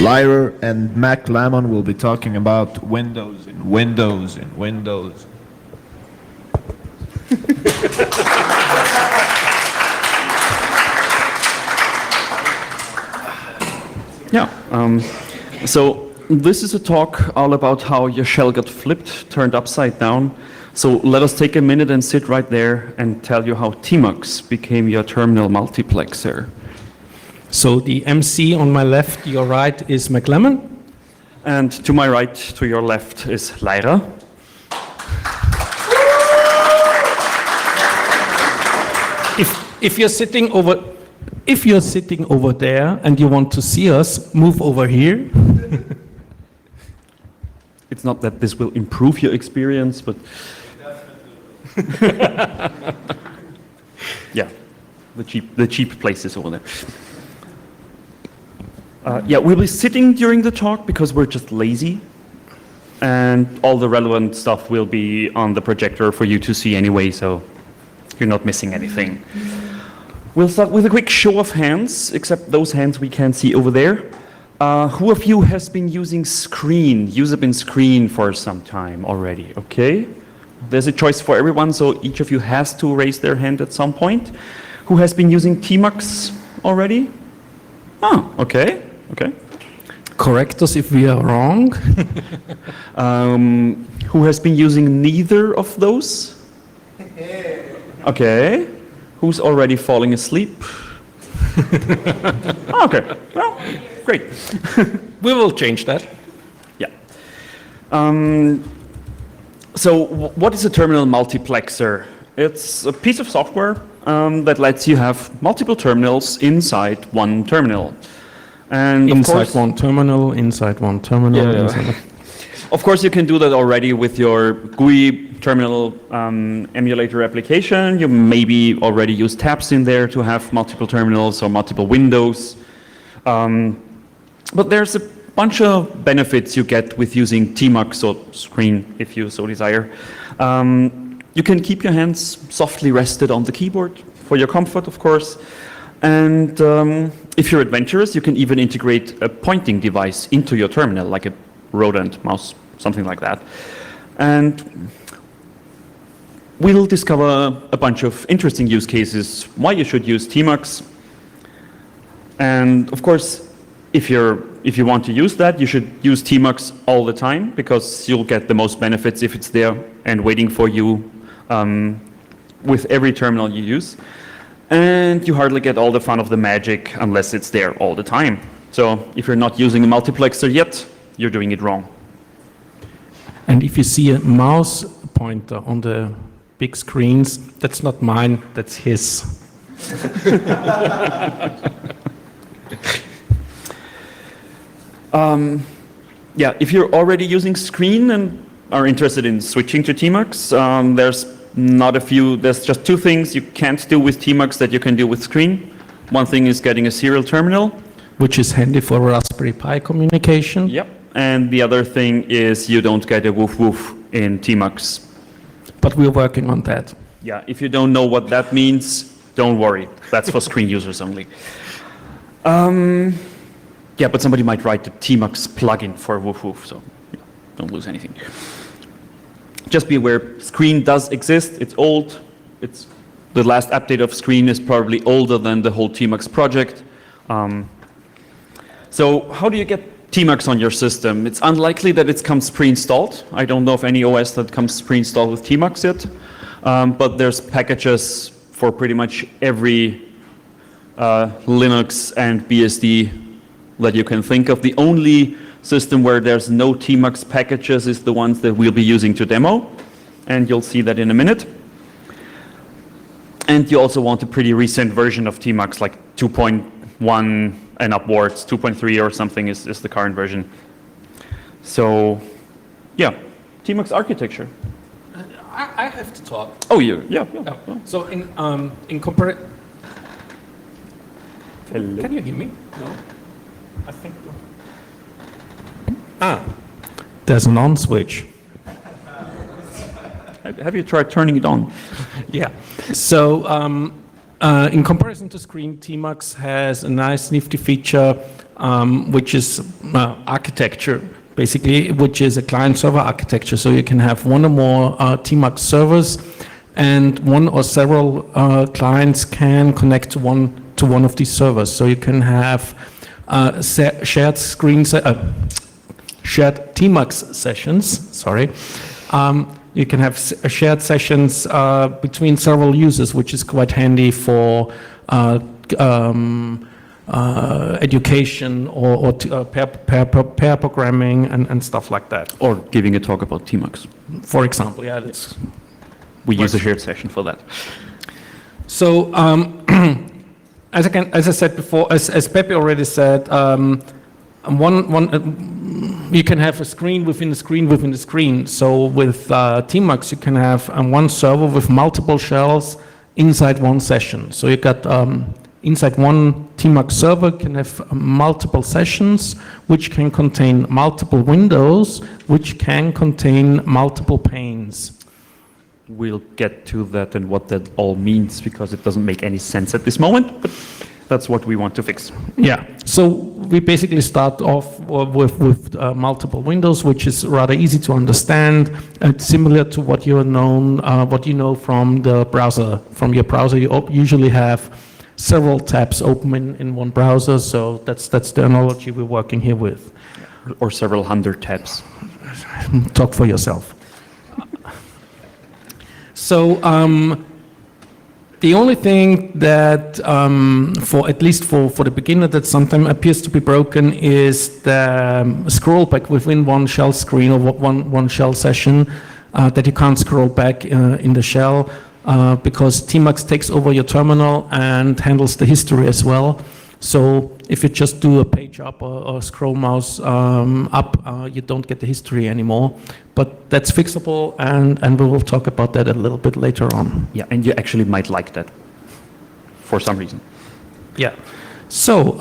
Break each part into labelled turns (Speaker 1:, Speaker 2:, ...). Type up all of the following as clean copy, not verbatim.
Speaker 1: Leyrer and MacLemon will be talking about Windows and Windows and Windows.
Speaker 2: Yeah. So this is a talk all about how your shell got flipped, turned upside down. So let us take a minute and sit right there and tell you how Tmux became your terminal multiplexer.
Speaker 3: So the MC on my left, your right is MacLemon.
Speaker 2: And to my right, to your left is Leyrer.
Speaker 3: If you're sitting over there and you want to see us, move over here.
Speaker 2: It's not that this will improve your experience, but yeah, the cheap places over there. Yeah, we'll be sitting during the talk because we're just lazy, and all the relevant stuff will be on the projector for you to see anyway, so you're not missing anything. We'll start with a quick show of hands, except those hands we can't see over there. Who of you has been using Userbin Screen for some time already? Okay. There's a choice for everyone, so each of you has to raise their hand at some point. Who has been using Tmux already? Oh, okay. Okay.
Speaker 3: Correct us if we are wrong.
Speaker 2: Who has been using neither of those? Okay. Who's already falling asleep? Okay. Well, great.
Speaker 3: We will change that.
Speaker 2: Yeah. So what is a terminal multiplexer? It's a piece of software that lets you have multiple terminals inside one terminal. And
Speaker 3: inside one terminal.
Speaker 2: Yeah. Of course, you can do that already with your GUI terminal emulator application. You maybe already use tabs in there to have multiple terminals or multiple windows. But there's a bunch of benefits you get with using Tmux or Screen, if you so desire. You can keep your hands softly rested on the keyboard for your comfort, of course. And if you're adventurous, you can even integrate a pointing device into your terminal, like a rodent, mouse, something like that. And we'll discover a bunch of interesting use cases, why you should use Tmux. And of course, if you want to use that, you should use Tmux all the time, because you'll get the most benefits if it's there and waiting for you with every terminal you use. And you hardly get all the fun of the magic unless it's there all the time. So if you're not using a multiplexer yet, you're doing it wrong.
Speaker 3: And if you see a mouse pointer on the big screens, that's not mine, that's his.
Speaker 2: Yeah, if you're already using Screen and are interested in switching to Tmux, there's just two things you can't do with Tmux that you can do with Screen. One thing is getting a serial terminal,
Speaker 3: which is handy for Raspberry Pi communication.
Speaker 2: Yep. And the other thing is you don't get a woof woof in Tmux.
Speaker 3: But we're working on that.
Speaker 2: Yeah, if you don't know what that means, don't worry. That's for Screen users only. Yeah, but somebody might write the Tmux plugin for woof woof, so yeah, don't lose anything. Just be aware, Screen does exist. It's old. The last update of Screen is probably older than the whole Tmux project. So how do you get Tmux on your system? It's unlikely that it comes pre-installed. I don't know of any OS that comes pre-installed with Tmux yet. But there's packages for pretty much every Linux and BSD that you can think of. The only system where there's no Tmux packages is the ones that we'll be using to demo, and you'll see that in a minute. And you also want a pretty recent version of Tmux, like 2.1 and upwards. 2.3 or something is the current version. So, yeah, Tmux architecture.
Speaker 3: I have to talk.
Speaker 2: Oh, yeah.
Speaker 3: So in comparison, can you hear me? No, I think. There's an on switch.
Speaker 2: Have you tried turning it on?
Speaker 3: Yeah. So In comparison to Screen, Tmux has a nice nifty feature, which is architecture, basically, which is a client-server architecture. So you can have one or more Tmux servers, and one or several clients can connect to one of these servers. So you can have shared Tmux sessions. Sorry. You can have shared sessions between several users, which is quite handy for education or pair programming and stuff like that.
Speaker 2: Or giving a talk about Tmux.
Speaker 3: For example, yeah.
Speaker 2: We use a shared session for that.
Speaker 3: So, as I said before, as Pepe already said, you can have a screen within a screen within a screen. So with Tmux, you can have one server with multiple shells inside one session. So you got inside one Tmux server can have multiple sessions, which can contain multiple windows, which can contain multiple panes.
Speaker 2: We'll get to that and what that all means, because it doesn't make any sense at this moment, but that's what we want to fix.
Speaker 3: Yeah, so we basically start off with multiple windows, which is rather easy to understand. It's similar to what you know from the browser. From your browser, you usually have several tabs open in one browser, so that's the analogy we're working here with.
Speaker 2: Or several hundred tabs.
Speaker 3: Talk for yourself. So the only thing that, at least for the beginner, that sometimes appears to be broken is the scroll back within one shell screen or one shell session, that you can't scroll back in the shell because Tmux takes over your terminal and handles the history as well. So if you just do a page up or scroll mouse up, you don't get the history anymore. But that's fixable, and we will talk about that a little bit later on.
Speaker 2: Yeah, and you actually might like that for some reason.
Speaker 3: Yeah. So,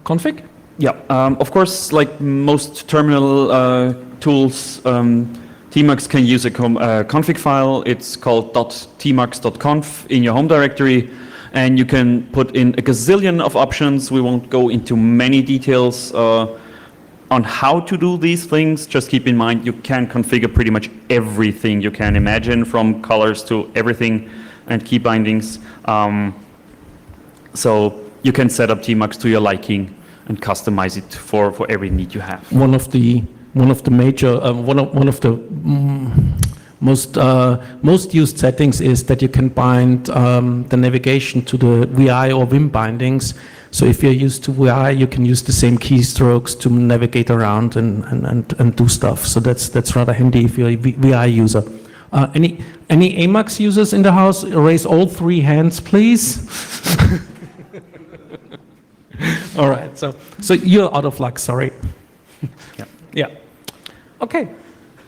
Speaker 3: config?
Speaker 2: Yeah, of course, like most terminal tools, Tmux can use a config file. It's called .tmux.conf in your home directory. And you can put in a gazillion of options. We won't go into many details on how to do these things. Just keep in mind you can configure pretty much everything you can imagine, from colors to everything and key bindings. So you can set up Tmux to your liking and customize it for every need you have.
Speaker 3: One of the most used settings is that you can bind the navigation to the VI or Vim bindings. So if you're used to VI, you can use the same keystrokes to navigate around and do stuff. So that's rather handy if you're a VI user. Any Emacs users in the house? Raise all three hands, please. All right. So you're out of luck. Sorry.
Speaker 2: Yeah.
Speaker 3: Yeah. Okay.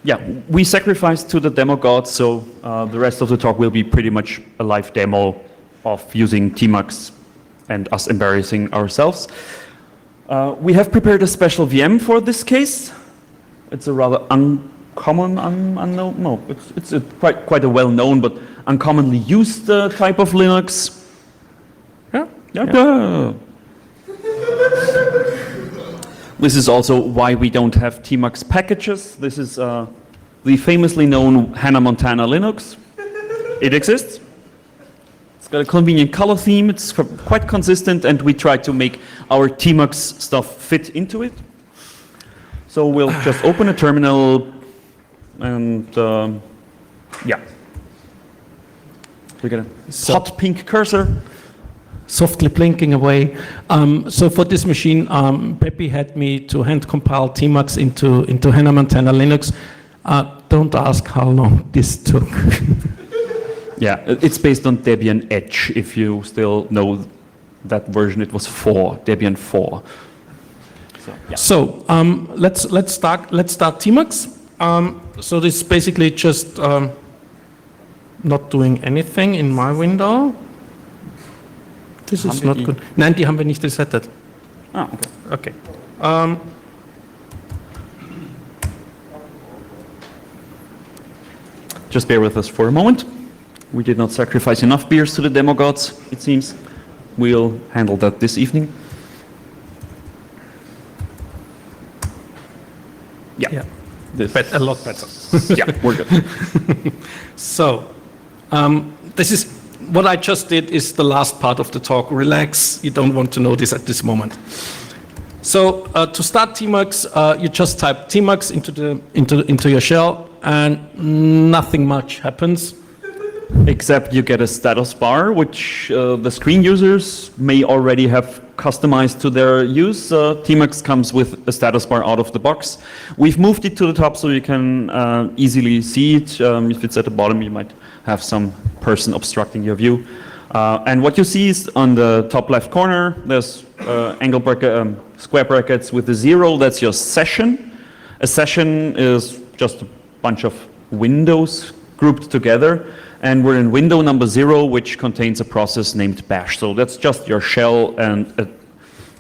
Speaker 2: Yeah, we sacrificed to the demo gods, so the rest of the talk will be pretty much a live demo of using Tmux and us embarrassing ourselves. We have prepared a special VM for this case. It's a rather uncommon, unknown, no, it's quite a well-known but uncommonly used type of Linux. Yeah. This is also why we don't have Tmux packages. This is the famously known Hannah Montana Linux. It exists. It's got a convenient color theme. It's quite consistent, and we try to make our Tmux stuff fit into it. So we'll just open a terminal, and yeah. We got a hot pink cursor.
Speaker 3: Softly blinking away. So for this machine, Pepe had me to hand compile Tmux into Hannah Montana Linux. Don't ask how long this took.
Speaker 2: Yeah, it's based on Debian Edge. If you still know that version, it was Debian 4. So, yeah.
Speaker 3: So let's start Tmux. So this is basically just not doing anything in my window. This is not good. Nein, die haben wir nicht resettet.
Speaker 2: Ah, okay.
Speaker 3: Okay.
Speaker 2: Just bear with us for a moment. We did not sacrifice enough beers to the demo gods, it seems. We'll handle that this evening. Yeah.
Speaker 3: A lot better.
Speaker 2: Yeah, we're good.
Speaker 3: So, this is what I just did is the last part of the talk. Relax, you don't want to know this at this moment. So to start Tmux, you just type Tmux into your shell, and nothing much happens.
Speaker 2: Except you get a status bar, which the screen users may already have customized to their use. Tmux comes with a status bar out of the box. We've moved it to the top so you can easily see it. If it's at the bottom, you might have some person obstructing your view. And what you see is on the top left corner, there's square brackets with the 0. That's your session. A session is just a bunch of windows grouped together. And we're in window number 0, which contains a process named bash. So that's just your shell and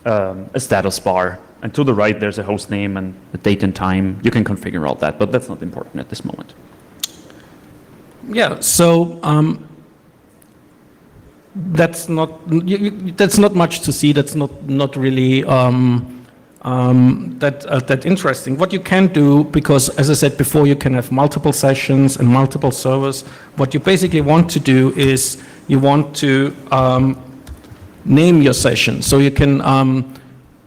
Speaker 2: a status bar. And to the right, there's a host name and a date and time. You can configure all that, but that's not important at this moment.
Speaker 3: Yeah, so that's not much to see. That's not really that interesting. What you can do, because as I said before, you can have multiple sessions and multiple servers. What you basically want to do is you want to name your session. So you can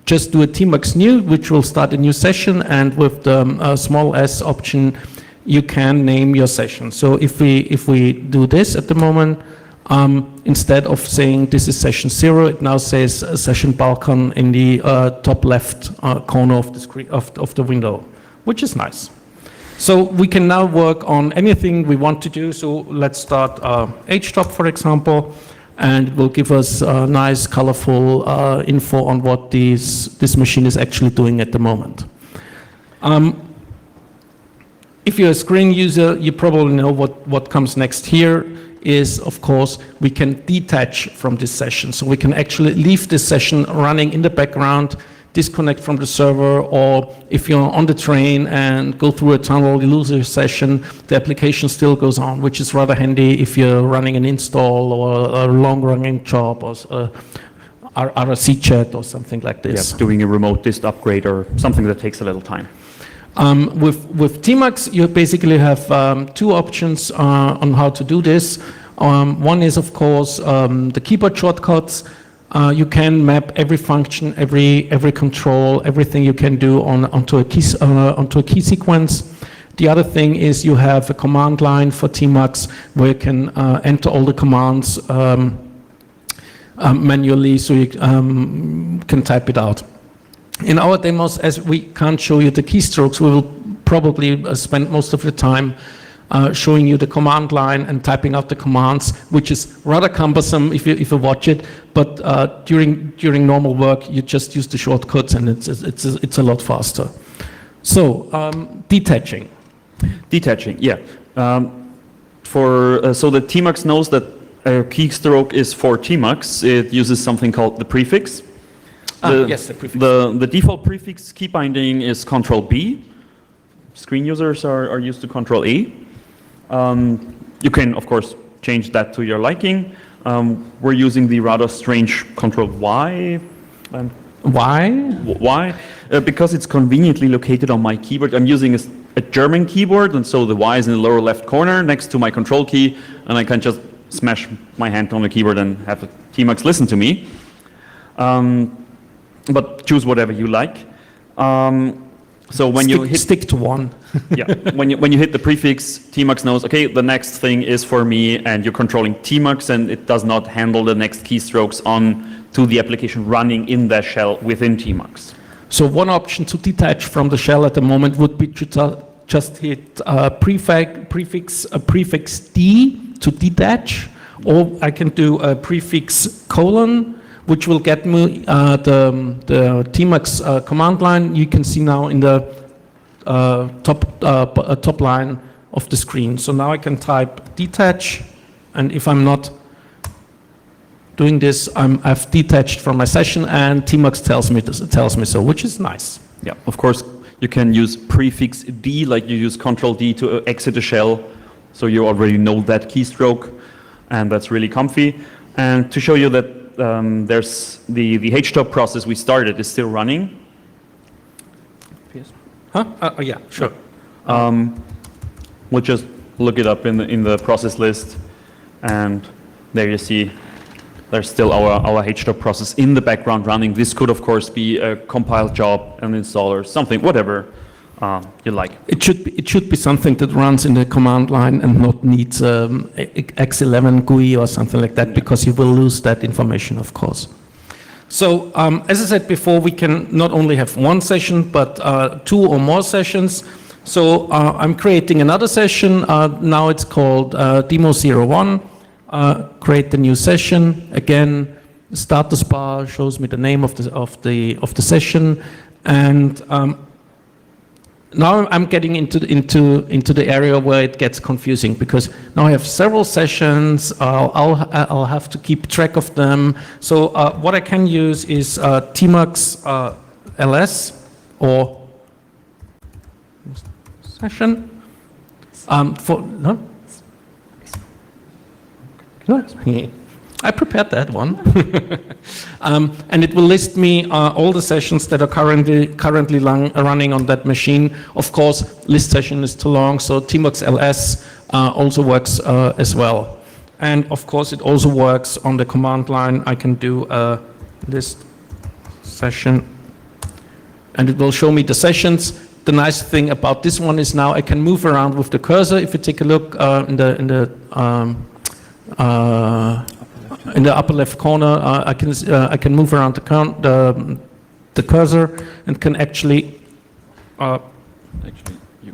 Speaker 3: just do a tmux new, which will start a new session, and with the small s option, you can name your session. So if we do this at the moment, instead of saying this is session 0, it now says session Balkan in the top left corner of the screen of the window, which is nice. So we can now work on anything we want to do. So let's start htop, for example, and it will give us nice, colorful info on what this machine is actually doing at the moment. If you're a screen user, you probably know what comes next here is, of course, we can detach from this session. So we can actually leave this session running in the background, disconnect from the server, or if you're on the train and go through a tunnel, you lose your session, the application still goes on, which is rather handy if you're running an install or a long-running job or RRC chat or something like this.
Speaker 2: Yeah, doing a remote dist upgrade or something that takes a little time.
Speaker 3: With Tmux, you basically have two options on how to do this. One is, of course, the keyboard shortcuts. You can map every function, every control, everything you can do onto a key sequence. The other thing is you have a command line for Tmux where you can enter all the commands manually, so you can type it out. In our demos, as we can't show you the keystrokes, we will probably spend most of the time showing you the command line and typing out the commands, which is rather cumbersome if you watch it. But during normal work, you just use the shortcuts, and it's a lot faster. So detaching.
Speaker 2: Detaching, yeah. So the Tmux knows that a keystroke is for Tmux. It uses something called the prefix.
Speaker 3: Yes, the prefix.
Speaker 2: The default prefix key binding is Control B. Screen users are used to Control A. You can, of course, change that to your liking. We're using the rather strange Control Y.
Speaker 3: Why?
Speaker 2: Why? Because it's conveniently located on my keyboard. I'm using a German keyboard, and so the Y is in the lower left corner next to my Control key, and I can just smash my hand on the keyboard and have the Tmux listen to me. But choose whatever you like. So when you
Speaker 3: stick to one.
Speaker 2: Yeah, when you hit the prefix, Tmux knows, okay, the next thing is for me, and you're controlling Tmux, and it does not handle the next keystrokes on to the application running in that shell within Tmux.
Speaker 3: So one option to detach from the shell at the moment would be to just hit prefix D to detach, or I can do a prefix colon, which will get me the Tmux command line. You can see now in the top line of the screen. So now I can type detach, and if I'm not doing this, I've detached from my session, and Tmux tells me so, which is nice.
Speaker 2: Yeah, of course, you can use prefix D, like you use Control D to exit the shell, so you already know that keystroke. and that's really comfy. And to show you that there's the HTOP process we started is still running.
Speaker 3: Huh? Yeah, sure.
Speaker 2: We'll just look it up in the process list, and there you see there's still our HTOP process in the background running. This could, of course, be a compiled job, an installer, something, whatever you like.
Speaker 3: It should be something that runs in the command line and not needs X11 GUI or something like that, because you will lose that information, of course. So, as I said before, we can not only have one session, but 2 or more sessions. So, I'm creating another session. Now it's called Demo 01. Create the new session. Again, status bar shows me the name of the session, and now I'm getting into the area where it gets confusing, because now I have several sessions. I'll have to keep track of them. So what I can use is Tmux ls or session for no. I prepared that one. And it will list me all the sessions that are currently running on that machine. Of course, list session is too long, so Tmux ls also works as well. And of course, it also works on the command line. I can do a list session, and it will show me the sessions. The nice thing about this one is now I can move around with the cursor. If you take a look in the upper left corner, I can move around the cursor and can actually.
Speaker 2: You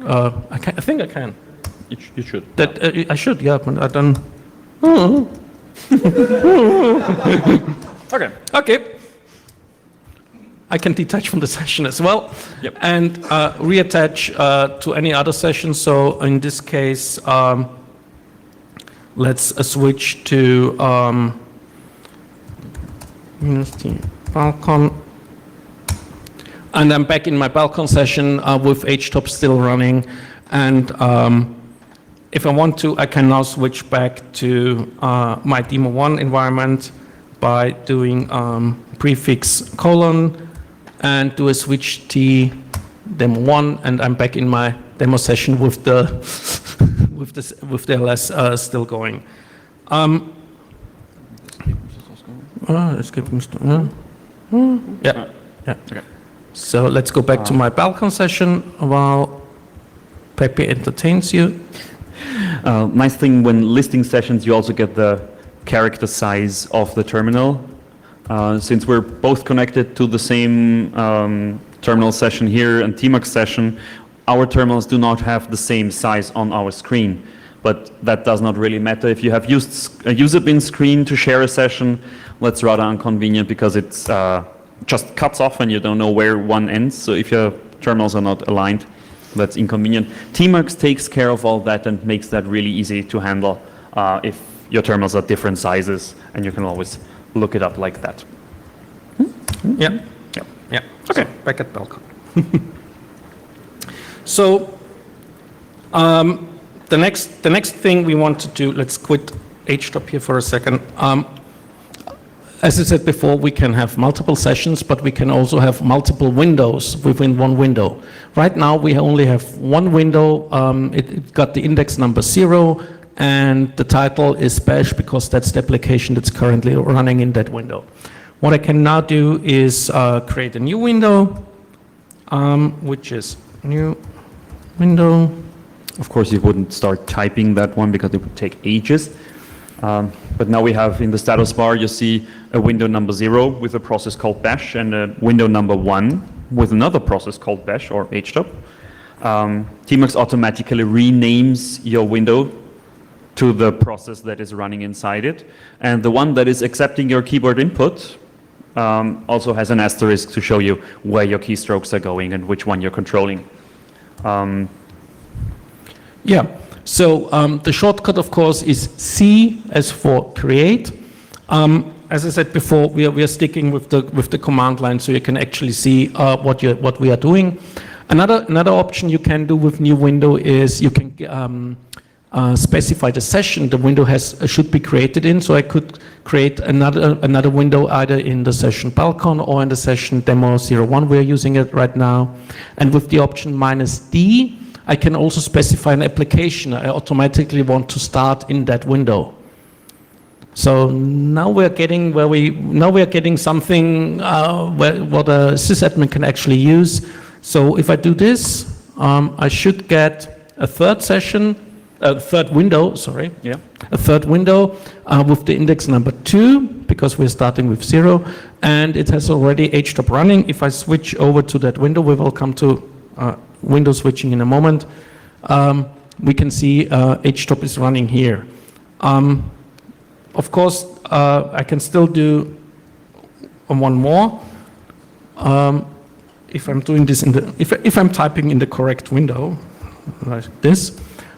Speaker 3: I think I can.
Speaker 2: you should.
Speaker 3: That I should, yeah, but I don't.
Speaker 2: Okay.
Speaker 3: Okay. I can detach from the session as well,
Speaker 2: Yep.
Speaker 3: and reattach to any other session. So in this case, let's switch to Balcon, and I'm back in my Balcon session with HTOP still running, and if I want to, I can now switch back to my Demo 1 environment by doing prefix colon and do a switch T Demo 1, and I'm back in my demo session with the with the ls still going. Yeah.
Speaker 2: Okay.
Speaker 3: So let's go back to my Balcon session while Pepe entertains you.
Speaker 2: Nice thing when listing sessions, you also get the character size of the terminal. Since we're both connected to the same terminal session here and Tmux session, our terminals do not have the same size on our screen. But that does not really matter. If you have used a user bin screen to share a session, that's rather inconvenient because it's just cuts off and you don't know where one ends. So if your terminals are not aligned, that's inconvenient. Tmux takes care of all that and makes that really easy to handle if your terminals are different sizes, and you can always look it up like that.
Speaker 3: Yeah. Okay. So back at Balcon. So the next thing we want to do, let's quit HTOP here for a second. As I said before, we can have multiple sessions, but we can also have multiple windows within one window. Right now, we only have one window. It got the index number 0, and the title is bash because that's the application that's currently running in that window. What I can now do is create a new window, which is new window.
Speaker 2: Of course, you wouldn't start typing that one because it would take ages. But now we have in the status bar, you see a window number 0 with a process called bash, and a window number 1 with another process called bash or HTOP. Tmux automatically renames your window to the process that is running inside it. And the one that is accepting your keyboard input also has an asterisk to show you where your keystrokes are going and which one you're controlling.
Speaker 3: Yeah, so the shortcut, of course, is C as for create. As I said before, we are sticking with the command line, so you can actually see what we are doing. Another option you can do with new window is you can specify the session the window should be created in. So I could create another window either in the session Balcon or in the session Demo 01. We're using it right now. And with the option -D, I can also specify an application I automatically want to start in that window. So now we're getting something what a sysadmin can actually use. So if I do this, I should get a third window with the index number 2, because we're starting with 0, and it has already HTOP running. If I switch over to that window, we will come to window switching in a moment. We can see HTOP is running here. Of course, I can still do one more. If I'm doing this if I'm typing in the correct window, like this,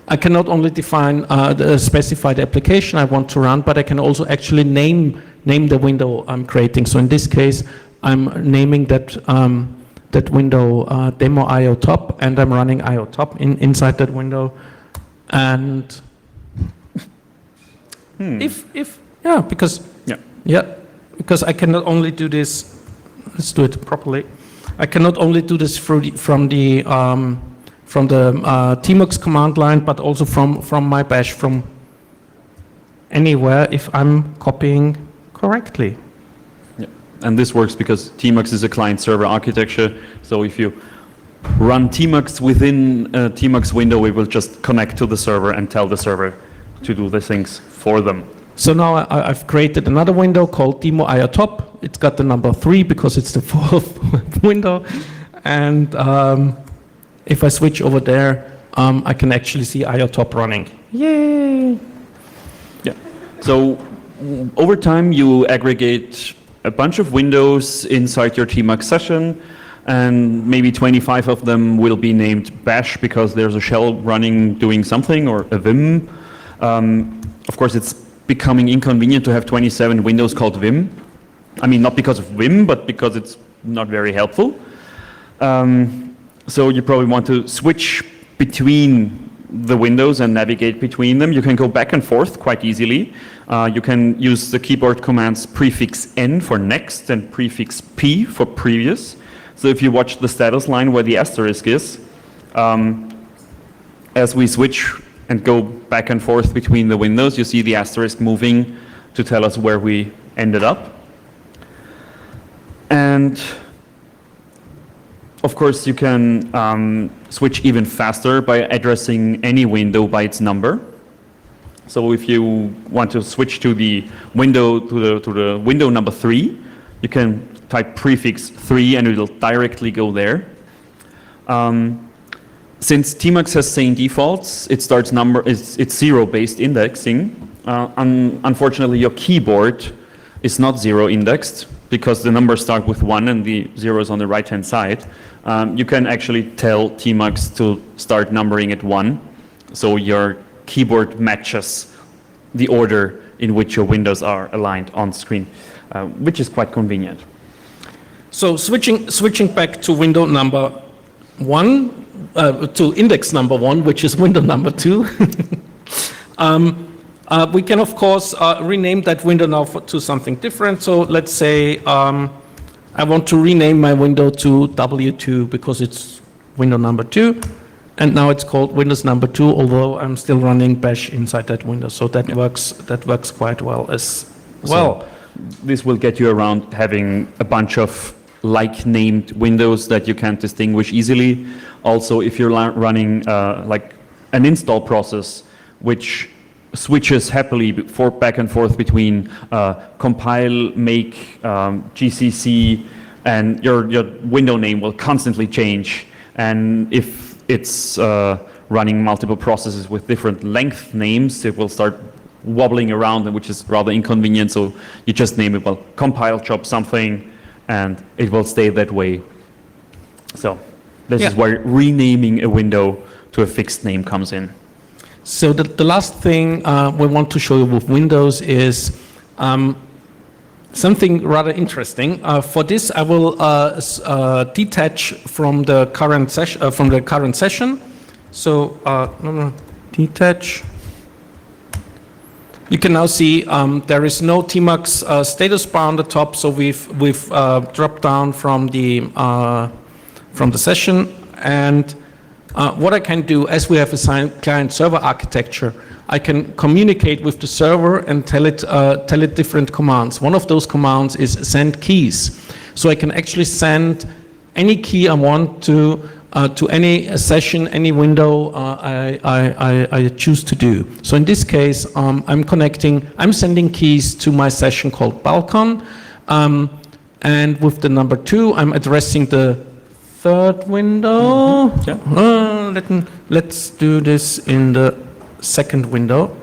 Speaker 3: I can not only define the specified application I want to run, but I can also actually name the window I'm creating. So in this case, I'm naming that window demo IO top, and I'm running IO top inside that window. And because I cannot only do this. Let's do it properly. I cannot only do this from the tmux command line, but also from my bash, from anywhere, if I'm copying correctly.
Speaker 2: Yeah. And this works because tmux is a client-server architecture. So if you run tmux within a tmux window, we will just connect to the server and tell the server to do the things for them.
Speaker 3: So now I've created another window called Demo IO Top. It's got the number 3 because it's the 4th window. And if I switch over there, I can actually see IO Top running. Yay!
Speaker 2: Yeah. So over time, you aggregate a bunch of windows inside your tmux session, and maybe 25 of them will be named bash because there's a shell running doing something, or a vim. Of course, it's becoming inconvenient to have 27 windows called vim. I mean, not because of vim, but because it's not very helpful. So you probably want to switch between the windows and navigate between them. You can go back and forth quite easily. You can use the keyboard commands prefix N for next and prefix P for previous. So if you watch the status line where the asterisk is, as we switch and go back and forth between the windows, you see the asterisk moving to tell us where we ended up. And of course, you can switch even faster by addressing any window by its number. So if you want to switch to the window to the window number 3, you can type prefix 3 and it will directly go there. Since tmux has sane defaults, it starts it's 0-based indexing. Unfortunately, your keyboard is not 0 indexed because the numbers start with 1 and the 0 is on the right-hand side. You can actually tell tmux to start numbering at 1, so your keyboard matches the order in which your windows are aligned on screen, which is quite convenient.
Speaker 3: So switching back to window number 1, to index number 1, which is window number 2. We can, of course, rename that window now to something different. So let's say I want to rename my window to W2 because it's window number 2. And now it's called Windows number 2, although I'm still running bash inside that window. So that works quite well as well.
Speaker 2: So this will get you around having a bunch of like-named windows that you can't distinguish easily. Also, if you're running like an install process, which switches happily back and forth between compile, make, GCC, and your window name will constantly change. And if it's running multiple processes with different length names, it will start wobbling around, which is rather inconvenient. So you just name it, well, compile job something, and it will stay that way. So this is where renaming a window to a fixed name comes in.
Speaker 3: So the last thing we want to show you with Windows is something rather interesting. For this, I will detach from the current session. So detach. You can now see there is no Tmux status bar on the top, so we've dropped down from the session. And what I can do, as we have a client-server architecture, I can communicate with the server and tell it different commands. One of those commands is send keys. So I can actually send any key I want to any session, any window I choose to do. So in this case, I'm sending keys to my session called Balcon, and with the number 2, I'm addressing the third window. Mm-hmm. Yeah. Let's do this in the second window,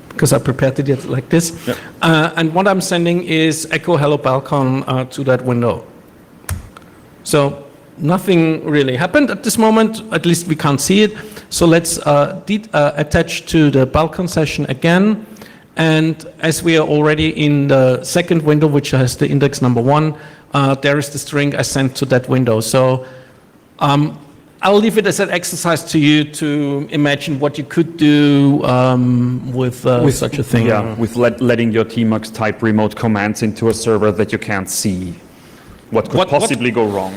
Speaker 3: because I prepared it like this. Yep. And what I'm sending is echo hello Balcon to that window. So nothing really happened at this moment, at least we can't see it. So let's attach to the Balcon session again. And as we are already in the second window, which has the index number 1, there is the string I sent to that window. So I'll leave it as an exercise to you to imagine what you could do with such a thing.
Speaker 2: Yeah, with letting your Tmux type remote commands into a server that you can't see. What could possibly go wrong?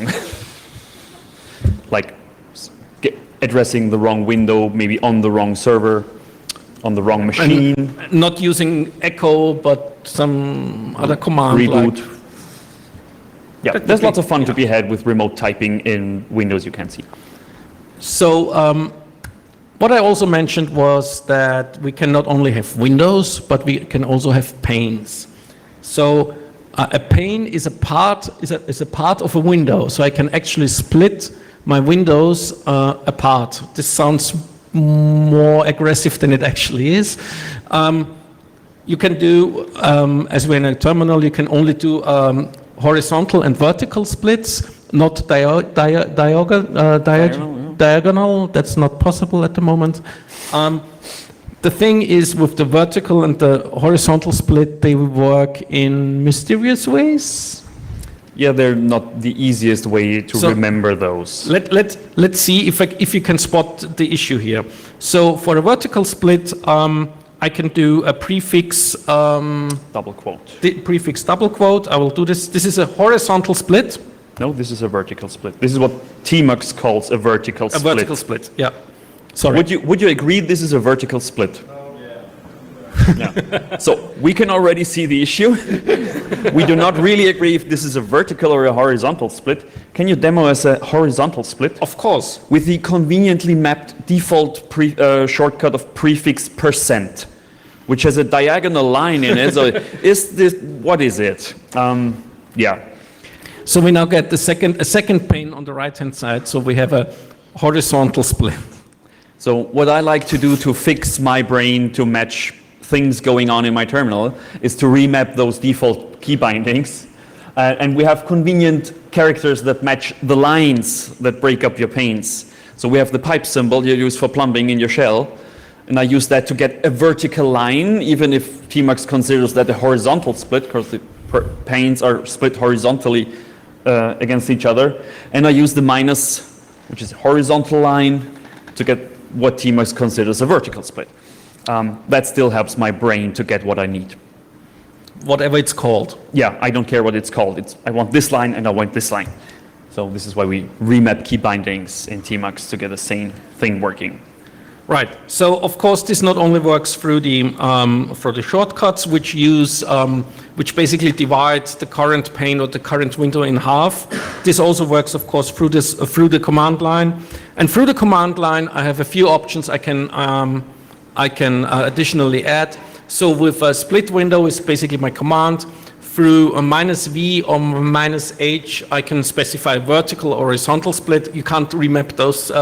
Speaker 2: Like addressing the wrong window, maybe on the wrong server, on the wrong machine.
Speaker 3: And not using echo, but some other command.
Speaker 2: Reboot.
Speaker 3: Like,
Speaker 2: yeah, there's lots of fun to be had with remote typing in Windows you can see. So
Speaker 3: what I also mentioned was that we can not only have windows, but we can also have panes. So a pane is a part of a window. So I can actually split my windows apart. This sounds more aggressive than it actually is. You can do, as we're in a terminal, you can only do horizontal and vertical splits, not diagonal. That's not possible at the moment. The thing is, with the vertical and the horizontal split, they work in mysterious ways.
Speaker 2: Yeah, they're not the easiest way to remember those.
Speaker 3: Let's see if you can spot the issue here. So for a vertical split, I can do a prefix
Speaker 2: double quote.
Speaker 3: The prefix double quote. I will do this. This is a horizontal split.
Speaker 2: No, this is a vertical split. This is what Tmux calls a vertical split.
Speaker 3: A vertical split, yeah. Sorry.
Speaker 2: Would you agree this is a vertical split? Yeah. So we can already see the issue. We do not really agree if this is a vertical or a horizontal split. Can you demo as a horizontal split?
Speaker 3: Of course.
Speaker 2: With the conveniently mapped default shortcut of prefix %, which has a diagonal line in it. So what is it? Yeah.
Speaker 3: So we now get a second pane on the right-hand side. So we have a horizontal split.
Speaker 2: So what I like to do to fix my brain to match things going on in my terminal is to remap those default key bindings. And we have convenient characters that match the lines that break up your panes. So we have the pipe symbol you use for plumbing in your shell. And I use that to get a vertical line, even if Tmux considers that a horizontal split, because the panes are split horizontally against each other. And I use the minus, which is a horizontal line, to get what Tmux considers a vertical split. That still helps my brain to get what I need.
Speaker 3: Whatever it's called.
Speaker 2: Yeah, I don't care what it's called. I want this line and I want this line. So this is why we remap key bindings in Tmux to get the same thing working.
Speaker 3: Right. So of course this not only works through the shortcuts which basically divides the current pane or the current window in half. This also works of course through the command line. And through the command line I have a few options I can additionally add. So with a split window is basically my command. Through a -v or -h, I can specify vertical or horizontal split. You can't remap those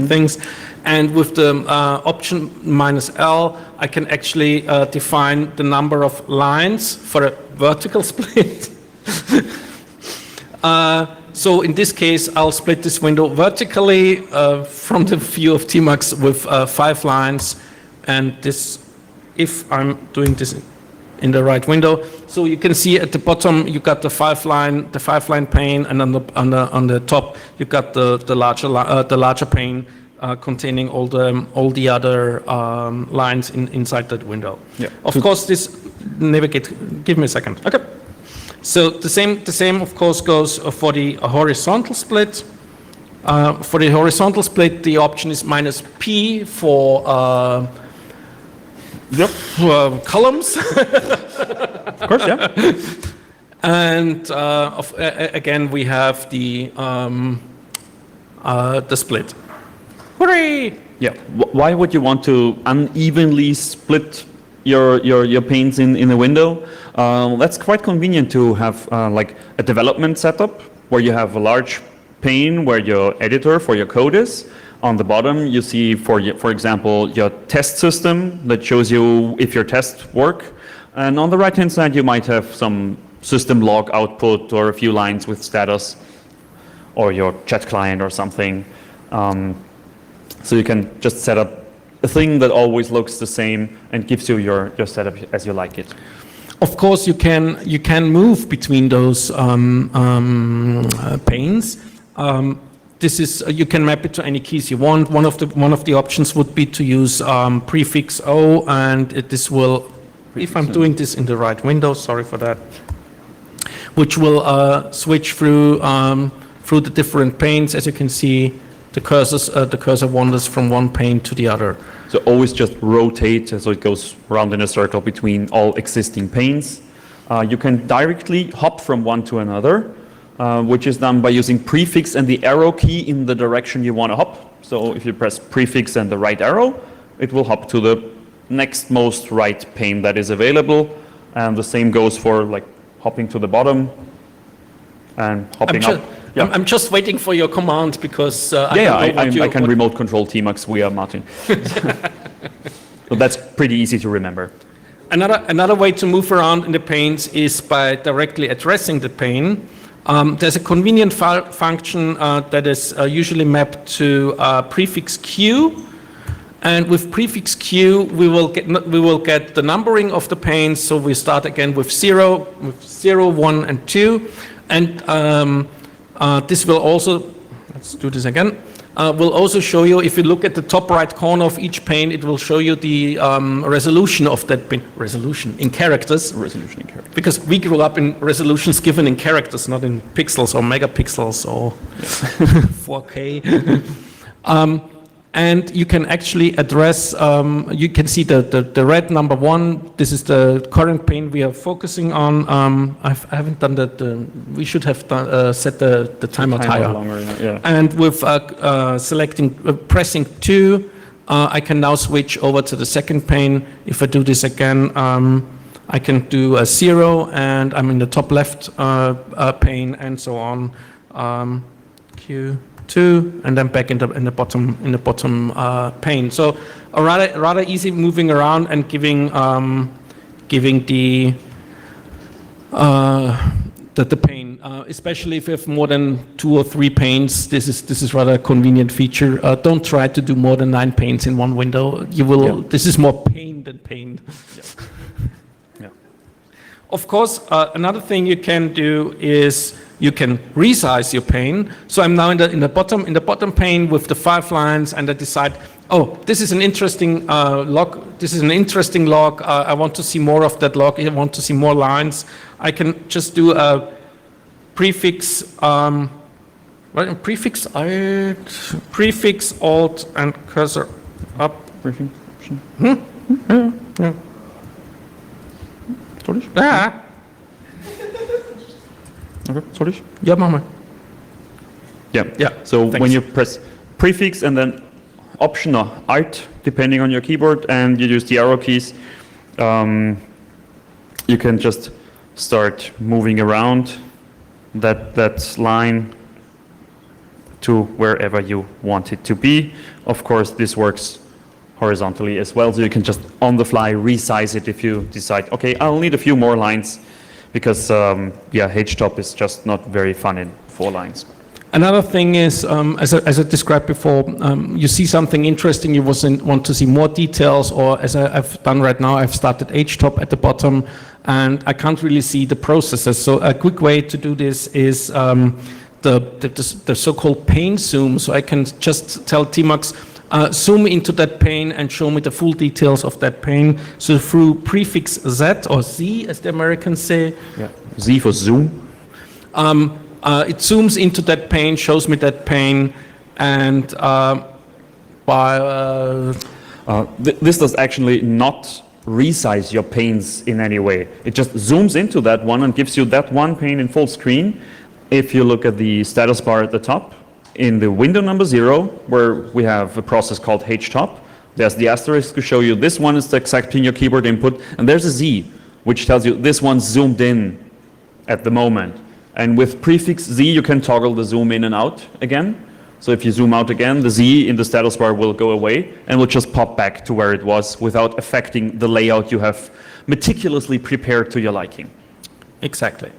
Speaker 3: things. And with the option -l, I can actually define the number of lines for a vertical split. So in this case, I'll split this window vertically from the view of Tmux with 5 lines. And this, if I'm doing this in the right window, so you can see at the bottom you got the 5-line pane, and on the top you got the larger pane containing all the other lines inside that window.
Speaker 2: Yeah.
Speaker 3: Of course, this navigate. Give me a second.
Speaker 2: Okay.
Speaker 3: So the same of course goes for the horizontal split. For the horizontal split, the option is -P for columns.
Speaker 2: Of course, yeah.
Speaker 3: And again, we have the split. Hooray!
Speaker 2: Yeah. Why would you want to unevenly split your panes in a window? That's quite convenient to have like a development setup where you have a large pane where your editor for your code is. On the bottom, you see, for example, your test system that shows you if your tests work. And on the right-hand side, you might have some system log output or a few lines with status or your chat client or something. So you can just set up a thing that always looks the same and gives you your setup as you like it.
Speaker 3: Of course, you can move between those panes. This is you can map it to any keys you want. One of the options would be to use prefix O, and this will, if I'm doing this in the right window, sorry for that, which will switch through the different panes. As you can see, the cursor wanders from one pane to the other.
Speaker 2: So always just rotate, so it goes around in a circle between all existing panes. You can directly hop from one to another, which is done by using prefix and the arrow key in the direction you want to hop. So if you press prefix and the right arrow, it will hop to the next most right pane that is available. And the same goes for like hopping to the bottom and hopping up. Yeah.
Speaker 3: I'm just waiting for your command because
Speaker 2: I can remote control Tmux via Martin. So that's pretty easy to remember.
Speaker 3: Another way to move around in the panes is by directly addressing the pane. There's a convenient function that is usually mapped to prefix Q, and with prefix Q we will get the numbering of the panes. So we start again with 0, 1, and 2, and this will also, let's do this again, will also show you, if you look at the top right corner of each pane, it will show you the resolution of that pane. Resolution in characters.
Speaker 2: Resolution in characters.
Speaker 3: Because we grew up in resolutions given in characters, not in pixels or megapixels or 4K. And you can actually address, you can see the red number 1, this is the current pane we are focusing on. I haven't done that, we should have done, set the timer higher.
Speaker 2: Longer, yeah.
Speaker 3: And with pressing 2, I can now switch over to the second pane. If I do this again, I can do a 0 and I'm in the top left pane and so on. Q2 and then back in the bottom pane. So a rather easy moving around and giving the pane, especially if you have more than 2 or 3 panes. This is rather a convenient feature. Don't try to do more than 9 panes in one window. You will. Yeah. This is more pain than pain. Yeah. Yeah. Of course, another thing you can do is you can resize your pane. So I'm now in the bottom pane with the 5 lines, and I decide, oh, this is an interesting log. This is an interesting log. I want to see more of that log. I want to see more lines. I can just do a prefix, prefix Alt and cursor up.
Speaker 2: Prefix.
Speaker 3: Yeah.
Speaker 2: Ah. Okay, sorry.
Speaker 3: Ja, mach mal.
Speaker 2: Yeah. So thanks. When you press prefix and then Option or Alt, depending on your keyboard, and you use the arrow keys, you can just start moving around that line to wherever you want it to be. Of course, this works horizontally as well, so you can just on the fly resize it if you decide, okay, I'll need a few more lines, because HTOP is just not very fun in 4 lines.
Speaker 3: Another thing is, as I described before, you see something interesting, you want to see more details, or as I've done right now, I've started HTOP at the bottom, and I can't really see the processes. So a quick way to do this is the so-called pane zoom. So I can just tell Tmux, zoom into that pane and show me the full details of that pane. So through prefix Z or Z, as the Americans say,
Speaker 2: Z for zoom.
Speaker 3: it zooms into that pane, shows me that pane, and
Speaker 2: This does actually not resize your panes in any way. It just zooms into that one and gives you that one pane in full screen. If you look at the status bar at the top, in the window number 0, where we have a process called htop, there's the asterisk to show you this one is the exact in your keyboard input, and there's a Z, which tells you this one's zoomed in at the moment. And with prefix Z, you can toggle the zoom in and out again. So if you zoom out again, the Z in the status bar will go away and will just pop back to where it was without affecting the layout you have meticulously prepared to your liking.
Speaker 3: exactly.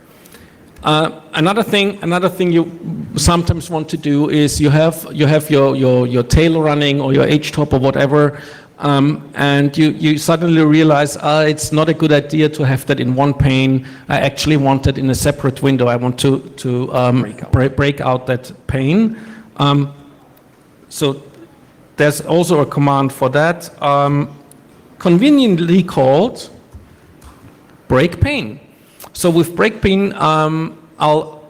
Speaker 3: Another thing you sometimes want to do is you have your tail running or your htop or whatever, and you suddenly realize it's not a good idea to have that in one pane. I actually want it in a separate window. I want to break out that pane. So there's also a command for that, conveniently called break pane. So with break pane, I'll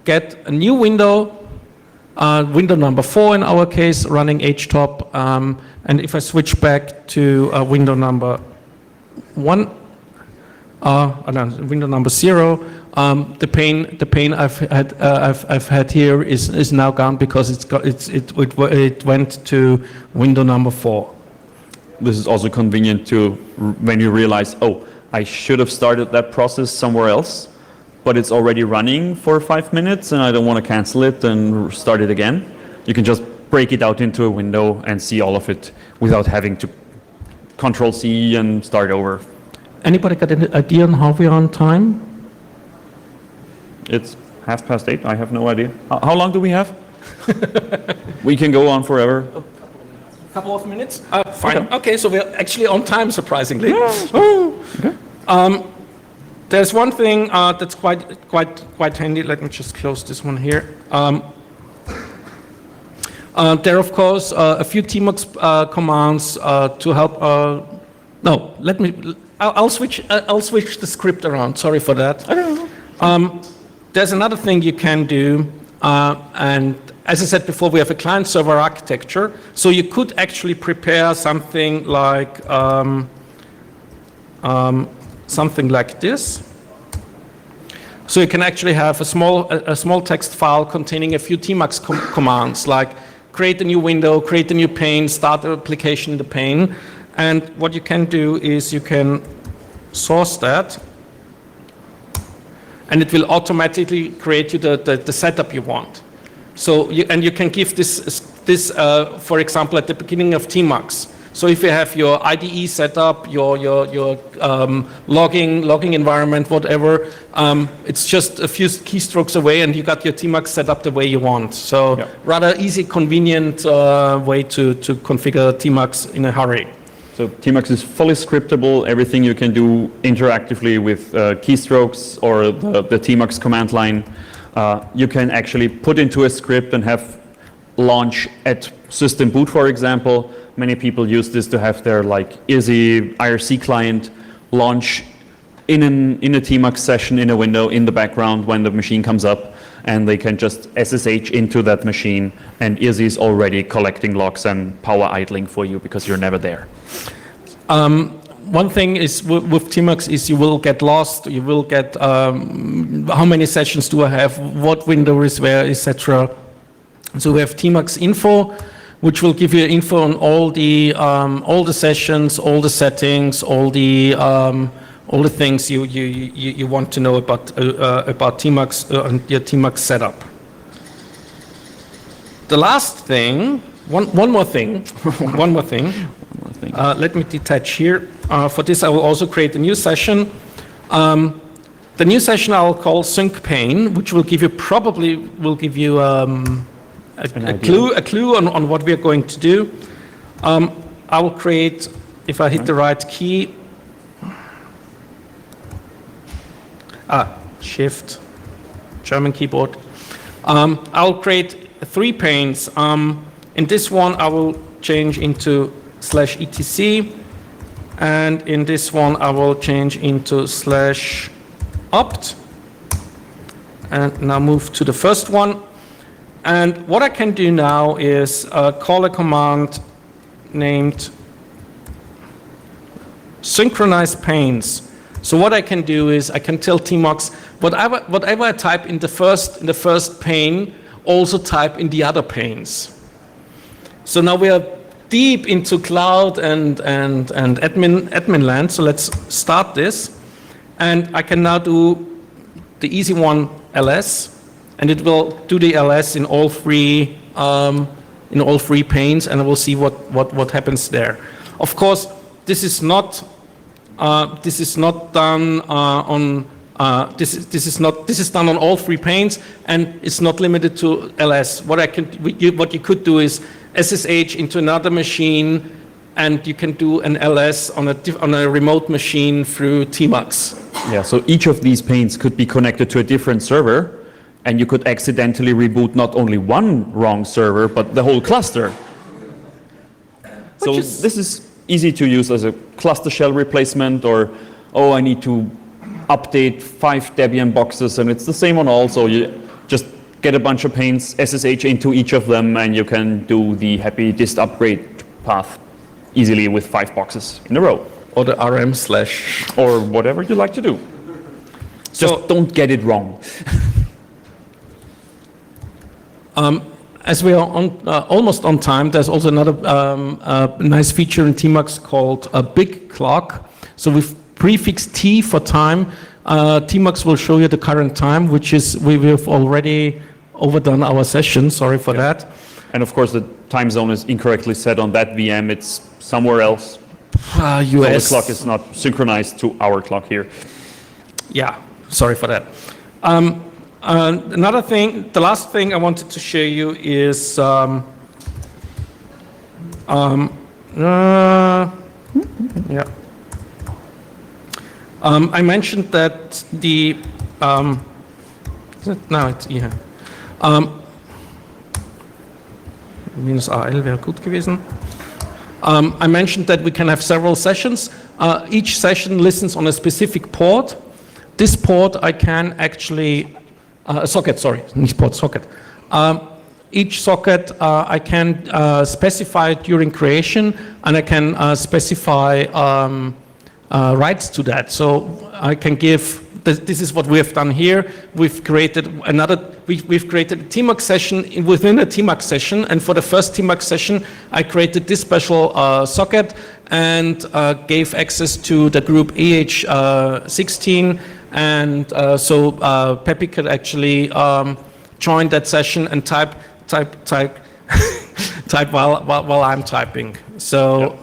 Speaker 3: get a new window, window number 4 in our case, running htop, and if I switch back to window number 1, window number 0, the pane I've had here is now gone because it went to window number 4.
Speaker 2: This is also convenient to when you realize, oh, I should have started that process somewhere else, but it's already running for 5 minutes and I don't want to cancel it and start it again. You can just break it out into a window and see all of it without having to Control C and start over.
Speaker 3: Anybody got an idea on how we are on time?
Speaker 2: It's 8:30. I have no idea. How long do we have? We can go on forever.
Speaker 3: A couple of minutes? Fine. Okay, so we're actually on time, surprisingly.
Speaker 2: Okay.
Speaker 3: There's one thing that's quite handy. Let me just close this one here. There are, of course, a few tmux commands to help. No, I'll switch the script around. Sorry for that.
Speaker 2: I don't know.
Speaker 3: There's another thing you can do, and as I said before, we have a client-server architecture, so you could actually prepare something like this. So you can actually have a small text file containing a few tmux commands, like create a new window, create a new pane, start the application in the pane, and what you can do is you can source that, and it will automatically create you the setup you want. So you can give this for example, at the beginning of tmux. So if you have your IDE set up, your logging environment, whatever, it's just a few keystrokes away, and you got your tmux set up the way you want. So rather easy, convenient way to configure tmux in a hurry.
Speaker 2: So tmux is fully scriptable. Everything you can do interactively with keystrokes or the tmux command line. You can actually put into a script and have launch at system boot, for example. Many people use this to have their easy IRC client launch in a tmux session in a window in the background when the machine comes up, and they can just SSH into that machine, and easy is already collecting logs and power idling for you because you're never there.
Speaker 3: One thing is with tmux is you will get lost. You will get how many sessions do I have, what window is where, etc. So we have tmux info, which will give you info on all the sessions, all the settings, all the things you want to know about tmux and your tmux setup. The last thing, one more thing. Let me detach here. For this, I will also create a new session. The new session I will call sync pane, which will give you a clue on what we are going to do. I will create, if I hit the right key, Shift, German keyboard. I will create 3 panes. In this one, I will change into /etc, and in this one I will change into /opt, and now move to the first one. And what I can do now is call a command named synchronize panes. So what I can do is I can tell Tmux whatever I type in the first pane, also type in the other panes. So now we are deep into cloud and admin land. So let's start this, and I can now do the easy one, ls, and it will do the ls in all three panes, and I will see what happens there. Of course, this is not done on this is done on all three panes, and it's not limited to ls. What you could do is SSH into another machine, and you can do an ls on a remote machine through Tmux.
Speaker 2: Yeah, so each of these panes could be connected to a different server, and you could accidentally reboot not only one wrong server, but the whole cluster. So this is easy to use as a cluster shell replacement, or, oh, I need to update 5 Debian boxes, and it's the same on all, so you just get a bunch of panes, SSH into each of them, and you can do the happy dist upgrade path easily with 5 boxes in a row.
Speaker 3: Or the rm/
Speaker 2: or whatever you like to do. Just don't get it wrong.
Speaker 3: As we are almost on time, there's also another nice feature in Tmux called a big clock. So with prefix T for time, Tmux will show you the current time, which is, we've already overdone our session, sorry for that.
Speaker 2: And of course the time zone is incorrectly set on that VM, it's somewhere else.
Speaker 3: US.
Speaker 2: So the clock is not synchronized to our clock here.
Speaker 3: Yeah, sorry for that. Another thing, the last thing I wanted to show you is I mentioned that the minus AL wäre gut gewesen. I mentioned that we can have several sessions. Each session listens on a specific port. This port I can actually socket, sorry, nicht port, socket. Each socket I can specify during creation, and I can specify rights to that. So I can give, this is what we have done here. We've created we've created a Tmux session within a Tmux session, and for the first Tmux session, I created this special socket and gave access to the group EH16, and so Peppy could actually join that session and type type while I'm typing. So. Yep.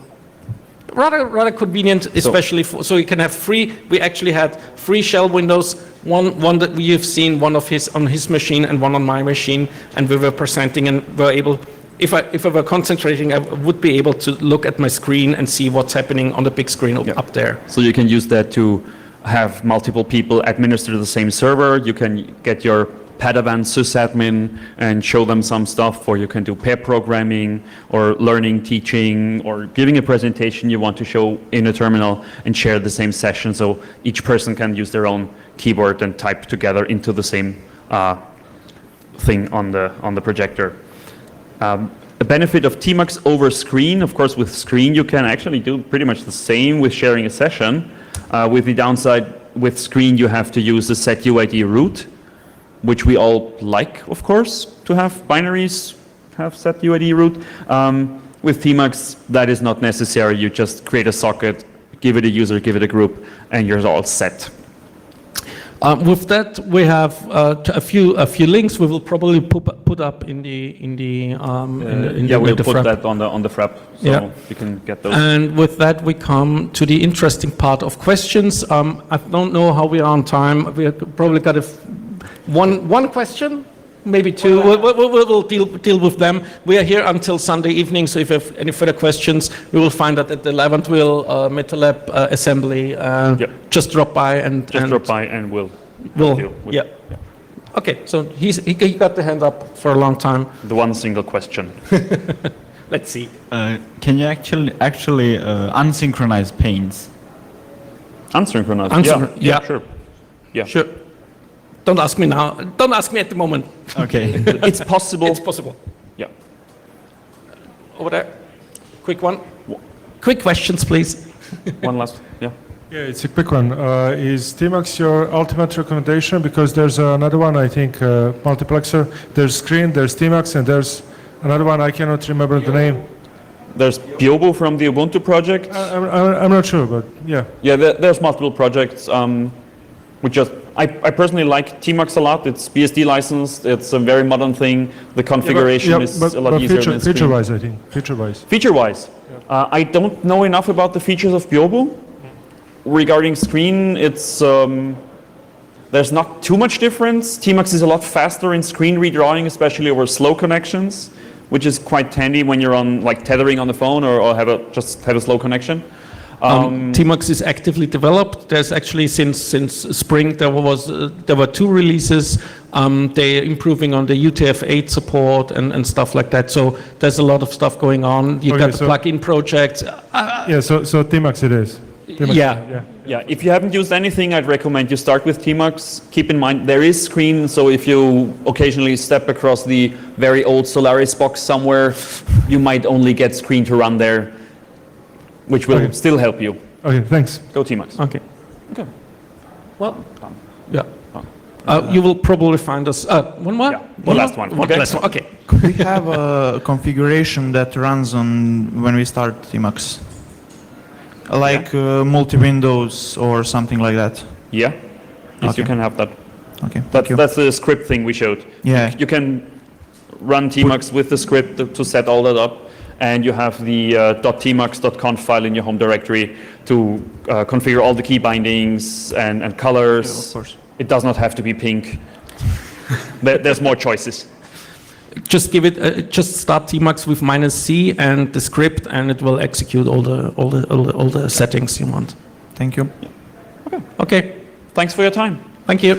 Speaker 3: Rather convenient, especially so you can have we actually had 3 shell windows, one that we have seen, one of on his machine and one on my machine, and we were presenting and were able, if I were concentrating, I would be able to look at my screen and see what's happening on the big screen up there.
Speaker 2: So you can use that to have multiple people administer the same server. You can get your Padawan sysadmin and show them some stuff, or you can do pair programming or learning, teaching, or giving a presentation you want to show in a terminal and share the same session, so each person can use their own keyboard and type together into the same thing on the projector. A benefit of Tmux over screen, of course with screen you can actually do pretty much the same with sharing a session. With the downside, with screen you have to use the setuid root, which we all like, of course, to have binaries, have setuid root. With Tmux, that is not necessary. You just create a socket, give it a user, give it a group, and you're all set.
Speaker 3: With that, we have a few links. We will probably put up in the
Speaker 2: we'll put that on the frap, so you can get those.
Speaker 3: And with that, we come to the interesting part of questions. I don't know how we are on time. We have probably got one question, maybe 2. We'll deal with them. We are here until Sunday evening, so if you have any further questions, we will find that at the Levantville MetaLab assembly. Just drop by and
Speaker 2: we'll
Speaker 3: deal with it. Okay, so he got the hand up for a long time.
Speaker 2: The one single question.
Speaker 3: Let's see.
Speaker 4: Can you actually unsynchronize panes?
Speaker 2: Unsynchronized.
Speaker 3: Yeah.
Speaker 2: Sure. Yeah.
Speaker 3: Sure. Don't ask me now. Don't ask me at the moment.
Speaker 4: Okay.
Speaker 2: It's possible.
Speaker 3: It's possible.
Speaker 2: Yeah.
Speaker 3: Over there. Quick one. Quick questions, please.
Speaker 2: One last. Yeah.
Speaker 5: Yeah, it's a quick one. Is Tmax your ultimate recommendation? Because there's another one, I think, multiplexer. There's Screen, there's Tmax, and there's another one, I cannot remember the name.
Speaker 2: There's Biobo from the Ubuntu project.
Speaker 5: I'm not sure, but yeah.
Speaker 2: Yeah, there's multiple projects. I personally like Tmax a lot. It's BSD licensed. It's a very modern thing. The configuration is a lot easier than Screen.
Speaker 5: Feature-wise, I think. Feature-wise.
Speaker 2: Feature-wise, I don't know enough about the features of Biobo. Regarding Screen, it's there's not too much difference. Tmax is a lot faster in screen redrawing, especially over slow connections, which is quite handy when you're on like tethering on the phone or just have a slow connection.
Speaker 3: Tmax is actively developed. There's actually since spring there were 2 releases. They're improving on the UTF-8 support and stuff like that. So there's a lot of stuff going on. You got the plugin project.
Speaker 5: So Tmax it is. Tmax,
Speaker 2: Yeah, if you haven't used anything, I'd recommend you start with Tmax. Keep in mind there is Screen, so if you occasionally step across the very old Solaris box somewhere, you might only get Screen to run there, which will still help you.
Speaker 5: Okay, thanks.
Speaker 2: Go Tmax.
Speaker 3: Okay.
Speaker 2: Okay.
Speaker 3: Well, yeah. You will probably find us. One more?
Speaker 2: Yeah, one last one. Okay.
Speaker 3: Last one. Okay.
Speaker 6: We have a configuration that runs on when we start Tmax. Like multi-windows or something like that.
Speaker 2: Yeah. Yes, you
Speaker 6: Okay.
Speaker 2: can have that.
Speaker 6: Okay, thank you.
Speaker 2: That's the script thing we showed.
Speaker 6: Yeah.
Speaker 2: You can run Tmax with the script to set all that up, and you have the .tmax.conf file in your home directory to configure all the key bindings and colors.
Speaker 6: Yeah, of course.
Speaker 2: It does not have to be pink. There's more choices.
Speaker 3: Just give it. Just start Tmax with -C and the script, and it will execute all the settings you want.
Speaker 6: Thank you.
Speaker 3: Okay.
Speaker 2: Thanks for your time.
Speaker 3: Thank you.